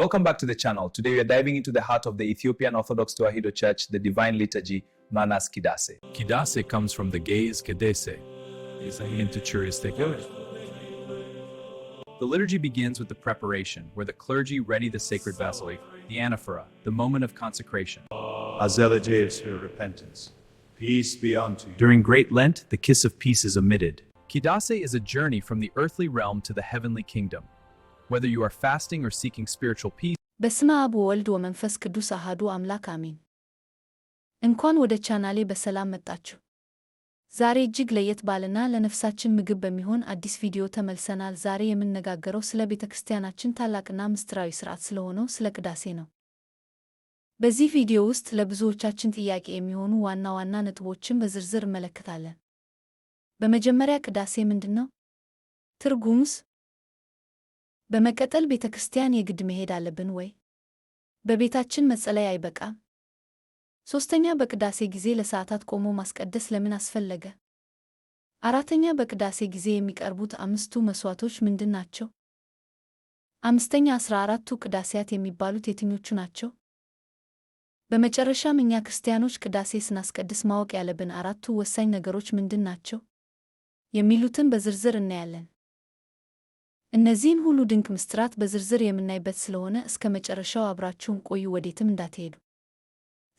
Welcome back to the channel. Today we are diving into the heart of the Ethiopian Orthodox Tewahedo Church, the Divine Liturgy, known as Kidase. Kidase comes from the gaze kedese, is a interchuristic. The liturgy begins with the preparation, where the clergy ready the sacred vessel, the anaphora, the moment of consecration. Azeleges for repentance. Peace be unto you. During Great Lent, the kiss of peace is omitted. Kidase is a journey from the earthly realm to the heavenly kingdom. Whether you are fasting or seeking spiritual peace, በስመ አብ ወወልድ ወመንፈስ ቅዱስ አሐዱ አምላክ አሜን። እንኳን ወደ ቻናሌ በሰላም መጣችሁ። ዛሬ እጅግ ለየት ባለና ለነፍሳችን ምግብ በሚሆን አዲስ ቪዲዮ ተመልሰናል። ዛሬ የምንነጋገረው ስለ ቤተክርስቲያናችን ታላቅና ምስጢራዊ ሥርዓት ስለሆነው ስለ ቅዳሴ ነው። በዚህ ቪዲዮ ውስጥ ለብዙዎቻችን ጥያቄ የሚሆኑ ዋና ዋና ነጥቦችን በዝርዝር እንመለከታለን። በመጀመሪያ ቅዳሴ ምንድነው? ትርጉሙስ? በመቀጠል ቤተክርስቲያን የግድ መሄድ አለብን ወይ? በቤታችን መጸለይ አይበቃም? ሶስተኛ በቅዳሴ ጊዜ ለሰዓታት ቆሞ ማስቀደስ ለምን አስፈለገ? አራተኛ በቅዳሴ ጊዜ የሚቀርቡት አምስቱ መስዋዕቶች ምንድን ናቸው? አምስተኛ 14ቱ ቅዳሴያት የሚባሉት የትኞቹ ናቸው? በመጨረሻም እኛ ክርስቲያኖች ቅዳሴ ስናስቀድስ ማወቅ ያለብን አራቱ ወሳኝ ነገሮች ምንድን ናቸው? የሚሉትን በዝርዝር እናያለን። እነዚህን ሁሉ ድንቅ ምስጢራት በዝርዝር የምናይበት ስለሆነ እስከ መጨረሻው አብራችሁን ቆዩ፣ ወዴትም እንዳትሄዱ።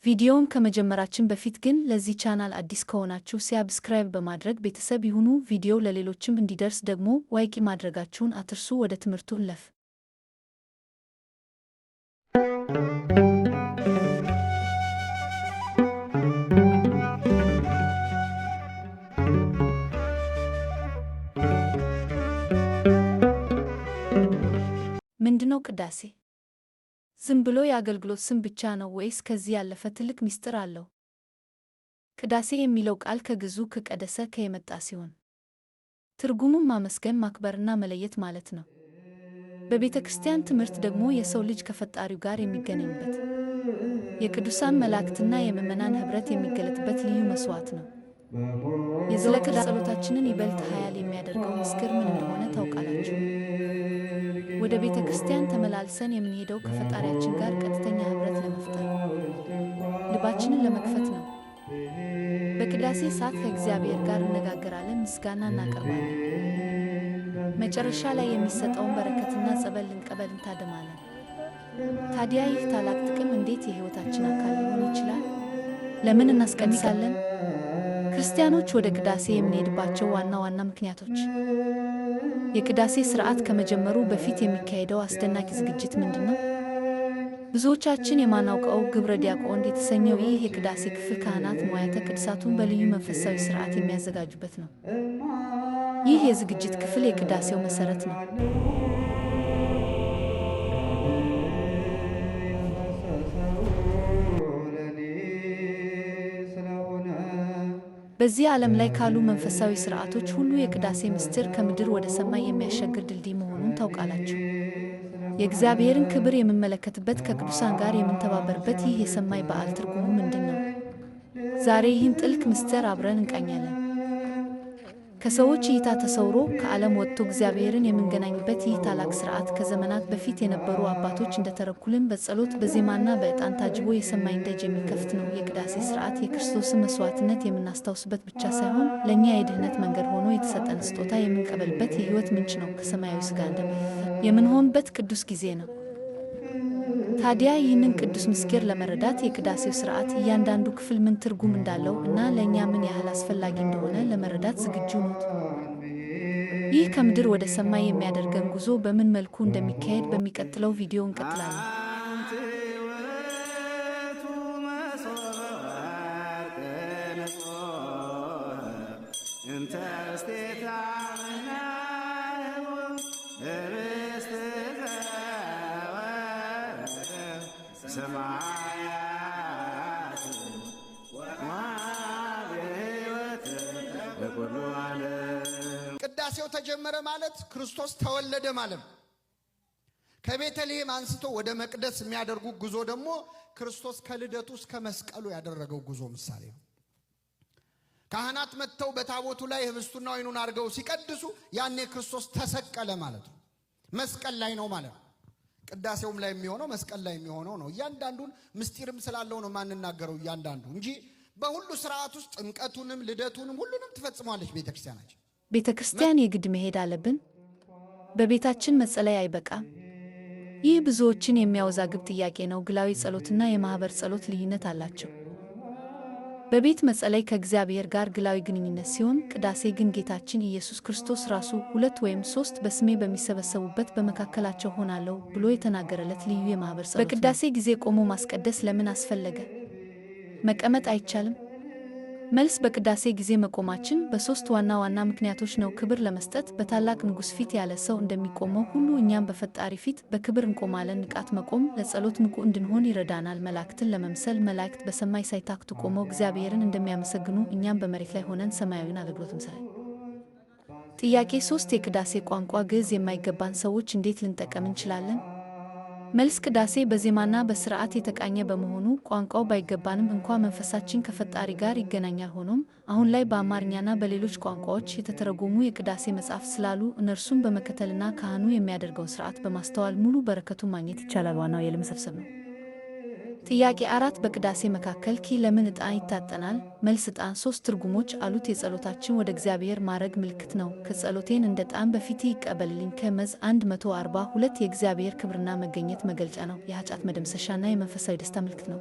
ቪዲዮውን ከመጀመራችን በፊት ግን ለዚህ ቻናል አዲስ ከሆናችሁ ሰብስክራይብ በማድረግ ቤተሰብ ይሁኑ። ቪዲዮው ለሌሎችም እንዲደርስ ደግሞ ላይክ ማድረጋችሁን አትርሱ። ወደ ትምህርቱ እንለፍ። ምንድነው ቅዳሴ? ዝም ብሎ የአገልግሎት ስም ብቻ ነው ወይስ ከዚህ ያለፈ ትልቅ ምስጢር አለው? ቅዳሴ የሚለው ቃል ከግዕዙ ከቀደሰ የመጣ ሲሆን ትርጉሙም ማመስገን፣ ማክበርና መለየት ማለት ነው። በቤተክርስቲያን ትምህርት ደግሞ የሰው ልጅ ከፈጣሪው ጋር የሚገናኝበት፣ የቅዱሳን መላእክትና የምዕመናን ኅብረት የሚገለጥበት ልዩ መስዋዕት ነው። የዝለቅ ጸሎታችንን ይበልጥ ኃያል የሚያደርገው ምስጢር ምን እንደሆነ ታውቃላችሁ? ወደ ቤተክርስቲያን ተመላልሰን የምንሄደው ከፈጣሪያችን ጋር ቀጥተኛ ኅብረት ለመፍጠር፣ ልባችንን ለመክፈት ነው። በቅዳሴ ሰዓት ከእግዚአብሔር ጋር እንነጋገራለን፣ ምስጋና እናቀርባለን። መጨረሻ ላይ የሚሰጠውን በረከትና ጸበል ልንቀበል እንታደማለን። ታዲያ ይህ ታላቅ ጥቅም እንዴት የሕይወታችን አካል ሊሆን ይችላል? ለምን እናስቀድሳለን? ክርስቲያኖች ወደ ቅዳሴ የምንሄድባቸው ዋና ዋና ምክንያቶች። የቅዳሴ ሥርዓት ከመጀመሩ በፊት የሚካሄደው አስደናቂ ዝግጅት ምንድነው? ብዙዎቻችን የማናውቀው ግብረ ዲያቆን የተሰኘው ይህ የቅዳሴ ክፍል ካህናት ንዋያተ ቅድሳቱን በልዩ መንፈሳዊ ሥርዓት የሚያዘጋጁበት ነው። ይህ የዝግጅት ክፍል የቅዳሴው መሠረት ነው። በዚህ ዓለም ላይ ካሉ መንፈሳዊ ሥርዓቶች ሁሉ የቅዳሴ ምስጢር ከምድር ወደ ሰማይ የሚያሻግር ድልድይ መሆኑን ታውቃላችሁ። የእግዚአብሔርን ክብር የምንመለከትበት፣ ከቅዱሳን ጋር የምንተባበርበት ይህ የሰማይ በዓል ትርጉሙ ምንድን ነው? ዛሬ ይህን ጥልቅ ምስጢር አብረን እንቃኛለን። ከሰዎች እይታ ተሰውሮ ከዓለም ወጥቶ እግዚአብሔርን የምንገናኝበት ይህ ታላቅ ሥርዓት ከዘመናት በፊት የነበሩ አባቶች እንደተረኩልን በጸሎት በዜማና በዕጣን ታጅቦ የሰማይን ደጅ የሚከፍት ነው። የቅዳሴ ሥርዓት የክርስቶስን መሥዋዕትነት የምናስታውስበት ብቻ ሳይሆን ለእኛ የድኅነት መንገድ ሆኖ የተሰጠን ስጦታ የምንቀበልበት የሕይወት ምንጭ ነው። ከሰማያዊ ሥጋ ደም የምንሆንበት ቅዱስ ጊዜ ነው። ታዲያ ይህንን ቅዱስ ምስጢር ለመረዳት የቅዳሴው ሥርዓት እያንዳንዱ ክፍል ምን ትርጉም እንዳለው እና ለእኛ ምን ያህል አስፈላጊ እንደሆነ ለመረዳት ዝግጁ ኖት? ይህ ከምድር ወደ ሰማይ የሚያደርገን ጉዞ በምን መልኩ እንደሚካሄድ በሚቀጥለው ቪዲዮ እንቀጥላለን። ቅዳሴው ተጀመረ ማለት ክርስቶስ ተወለደ ማለት ነው። ከቤተልሔም አንስቶ ወደ መቅደስ የሚያደርጉ ጉዞ ደግሞ ክርስቶስ ከልደቱ እስከ መስቀሉ ያደረገው ጉዞ ምሳሌ ነው። ካህናት መጥተው በታቦቱ ላይ ህብስቱና ወይኑን አድርገው ሲቀድሱ ያኔ ክርስቶስ ተሰቀለ ማለት ነው። መስቀል ላይ ነው ማለት ነው። ቅዳሴውም ላይ የሚሆነው መስቀል ላይ የሚሆነው ነው። እያንዳንዱን ምስጢርም ስላለው ነው ማንናገረው እያንዳንዱ እንጂ በሁሉ ስርዓት ውስጥ ጥምቀቱንም ልደቱንም ሁሉንም ትፈጽማለች ቤተክርስቲያናችን። ቤተክርስቲያን የግድ መሄድ አለብን? በቤታችን መጸለይ አይበቃም? ይህ ብዙዎችን የሚያወዛግብ ጥያቄ ነው። ግላዊ ጸሎትና የማህበር ጸሎት ልዩነት አላቸው። በቤት መጸለይ ከእግዚአብሔር ጋር ግላዊ ግንኙነት ሲሆን፣ ቅዳሴ ግን ጌታችን ኢየሱስ ክርስቶስ ራሱ 2 ወይም 3 በስሜ በሚሰበሰቡበት በመካከላቸው ሆናለሁ ብሎ የተናገረለት ልዩ የማህበር ጸሎት ነው። በቅዳሴ ጊዜ ቆሞ ማስቀደስ ለምን አስፈለገ? መቀመጥ አይቻልም? መልስ፣ በቅዳሴ ጊዜ መቆማችን በ3 ዋና ዋና ምክንያቶች ነው። ክብር ለመስጠት፣ በታላቅ ንጉሥ ፊት ያለ ሰው እንደሚቆመው ሁሉ እኛም በፈጣሪ ፊት በክብር እንቆማለን። ንቃት መቆም ለጸሎት ንቁ እንድንሆን ይረዳናል። መላእክትን ለመምሰል፣ መላእክት በሰማይ ሳይታክቱ ቆመው እግዚአብሔርን እንደሚያመሰግኑ እኛም በመሬት ላይ ሆነን ሰማያዊውን አገልግሎት እንሰራለን። ጥያቄ 3 የቅዳሴ ቋንቋ ግዕዝ የማይገባን ሰዎች እንዴት ልንጠቀም እንችላለን? መልስ፣ ቅዳሴ በዜማና በስርዓት የተቃኘ በመሆኑ ቋንቋው ባይገባንም እንኳ መንፈሳችን ከፈጣሪ ጋር ይገናኛል። ሆኖም አሁን ላይ በአማርኛና በሌሎች ቋንቋዎች የተተረጎሙ የቅዳሴ መጻሕፍት ስላሉ እነርሱን በመከተልና ካህኑ የሚያደርገውን ስርዓት በማስተዋል ሙሉ በረከቱን ማግኘት ይቻላል። ዋናው የለመሰብሰብ ነው። ጥያቄ 4 በቅዳሴ መካከል ለምን ዕጣን ይታጠናል? መልስ፣ ዕጣን 3 ትርጉሞች አሉት። የጸሎታችን ወደ እግዚአብሔር ማረግ ምልክት ነው። ከጸሎቴን እንደ ዕጣን በፊትህ ይቀበልልኝ ከመዝሙር 142 የእግዚአብሔር ክብርና መገኘት መገለጫ ነው። የኃጢአት መደምሰሻና የመንፈሳዊ ደስታ ምልክት ነው።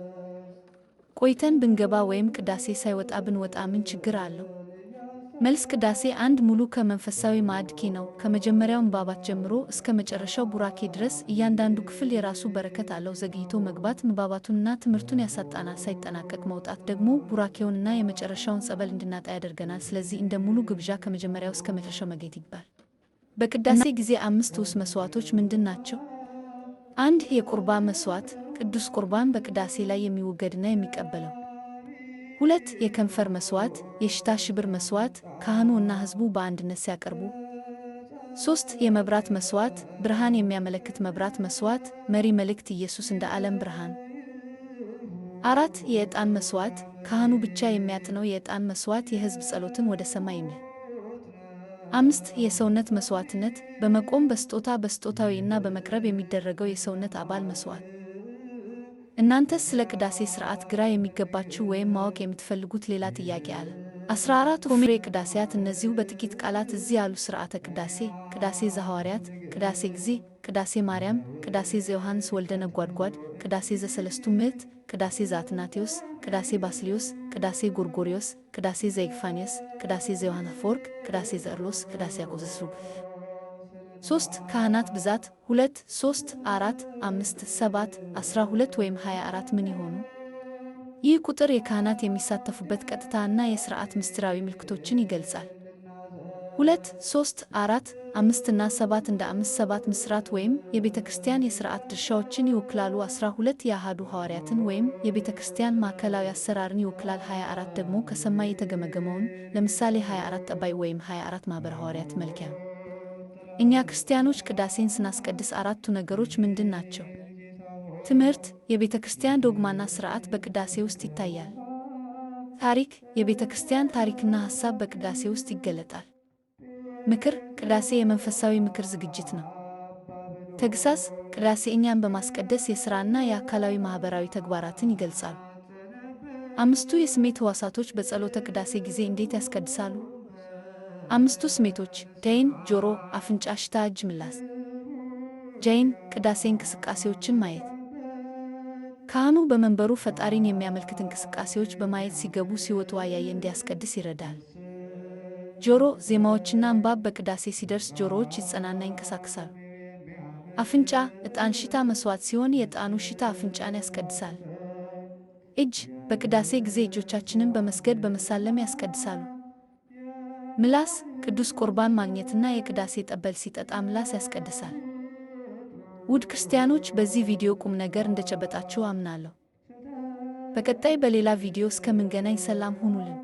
ቆይተን ብንገባ ወይም ቅዳሴ ሳይወጣ ብንወጣ ምን ችግር አለው? መልስ፣ ቅዳሴ አንድ ሙሉ ከመንፈሳዊ ማዕድ ነው። ከመጀመሪያው ምንባባት ጀምሮ እስከ መጨረሻው ቡራኬ ድረስ እያንዳንዱ ክፍል የራሱ በረከት አለው። ዘግይቶ መግባት ምንባባቱንና ትምህርቱን ያሳጣናል። ሳይጠናቀቅ መውጣት ደግሞ ቡራኬውንና የመጨረሻውን ጸበል እንድናጣ ያደርገናል። ስለዚህ እንደ ሙሉ ግብዣ ከመጀመሪያው እስከ መጨረሻው መገኘት ይገባል። በቅዳሴ ጊዜ 5 ውስጥ መስዋዕቶች ምንድን ናቸው? 1 የቁርባን መስዋዕት፣ ቅዱስ ቁርባን በቅዳሴ ላይ የሚወገድና የሚቀበለው። 2 የከንፈር መስዋዕት፣ የሽታ ሽብር መስዋዕት፣ ካህኑ እና ሕዝቡ በአንድነት ሲያቀርቡ። 3 የመብራት መስዋዕት፣ ብርሃን የሚያመለክት መብራት መስዋዕት፣ መሪ መልእክት ኢየሱስ እንደ ዓለም ብርሃን። 4 የዕጣን መስዋዕት፣ ካህኑ ብቻ የሚያጥነው የዕጣን መስዋዕት የሕዝብ ጸሎትን ወደ ሰማይ የሚል። 5 የሰውነት መስዋዕትነት፣ በመቆም በስጦታዊ እና በመቅረብ የሚደረገው የሰውነት አባል መስዋዕት። እናንተስ ስለ ቅዳሴ ሥርዓት ግራ የሚገባችሁ ወይም ማወቅ የምትፈልጉት ሌላ ጥያቄ አለ? 14 ፍሬ ቅዳሴያት። እነዚሁ በጥቂት ቃላት እዚህ ያሉ ሥርዓተ ቅዳሴ: ቅዳሴ ዘሐዋርያት፣ ቅዳሴ ጊዜ፣ ቅዳሴ ማርያም፣ ቅዳሴ ዘዮሐንስ ወልደ ነጎድጓድ፣ ቅዳሴ ዘሰለስቱ ምዕት፣ ቅዳሴ ዘአትናቴዎስ፣ ቅዳሴ ባስልዮስ፣ ቅዳሴ ጎርጎርዮስ፣ ቅዳሴ ዘኤጲፋንዮስ፣ ቅዳሴ ዘዮሐንስ አፈወርቅ፣ ቅዳሴ ዘቄርሎስ፣ ቅዳሴ ያዕቆብ ዘስሩግ። 3 ካህናት ብዛት 2 3 4 5 7 12 ወይም 24 ምን ይሆኑ? ይህ ቁጥር የካህናት የሚሳተፉበት ቀጥታ እና የሥርዓት ምስጢራዊ ምልክቶችን ይገልጻል። 2 3 4 5 እና 7 እንደ 5 7 ምስራት ወይም የቤተ ክርስቲያን የሥርዓት ድርሻዎችን ይወክላሉ። 12 የአሃዱ ሐዋርያትን ወይም የቤተ ክርስቲያን ማዕከላዊ አሰራርን ይወክላል። 24 ደግሞ ከሰማይ የተገመገመውን ለምሳሌ 24 ጠባይ ወይም 24 ማኅበረ ሐዋርያት መለኪያ ነው። እኛ ክርስቲያኖች ቅዳሴን ስናስቀድስ 4ቱ ነገሮች ምንድን ናቸው? ትምህርት፣ የቤተ ክርስቲያን ዶግማና ሥርዓት በቅዳሴ ውስጥ ይታያል። ታሪክ፣ የቤተ ክርስቲያን ታሪክና ሐሳብ በቅዳሴ ውስጥ ይገለጣል። ምክር፣ ቅዳሴ የመንፈሳዊ ምክር ዝግጅት ነው። ተግሳጽ፣ ቅዳሴ እኛን በማስቀደስ የሥራና የአካላዊ ማኅበራዊ ተግባራትን ይገልጻሉ። 5ቱ የስሜት ሕዋሳቶች በጸሎተ ቅዳሴ ጊዜ እንዴት ያስቀድሳሉ? 5ቱ ስሜቶች ዓይን፣ ጆሮ፣ አፍንጫ፣ ሽታ፣ እጅ፣ ምላስ። ዓይን፣ ቅዳሴ እንቅስቃሴዎችን ማየት። ካህኑ በመንበሩ ፈጣሪን የሚያመልክት እንቅስቃሴዎች በማየት ሲገቡ ሲወጡ አያየ እንዲያስቀድስ ይረዳል። ጆሮ፣ ዜማዎችና እንባብ በቅዳሴ ሲደርስ ጆሮዎች ይጸናና ይንቀሳቀሳሉ። አፍንጫ፣ ዕጣን ሽታ መሥዋዕት ሲሆን የዕጣኑ ሽታ አፍንጫን ያስቀድሳል። እጅ፣ በቅዳሴ ጊዜ እጆቻችንን በመስገድ በመሳለም ያስቀድሳሉ። ምላስ፣ ቅዱስ ቁርባን ማግኘትና የቅዳሴ ጠበል ሲጠጣ ምላስ ያስቀድሳል። ውድ ክርስቲያኖች፣ በዚህ ቪዲዮ ቁም ነገር እንደጨበጣችሁ አምናለሁ። በቀጣይ በሌላ ቪዲዮ እስከምንገናኝ ሰላም ሁኑልን።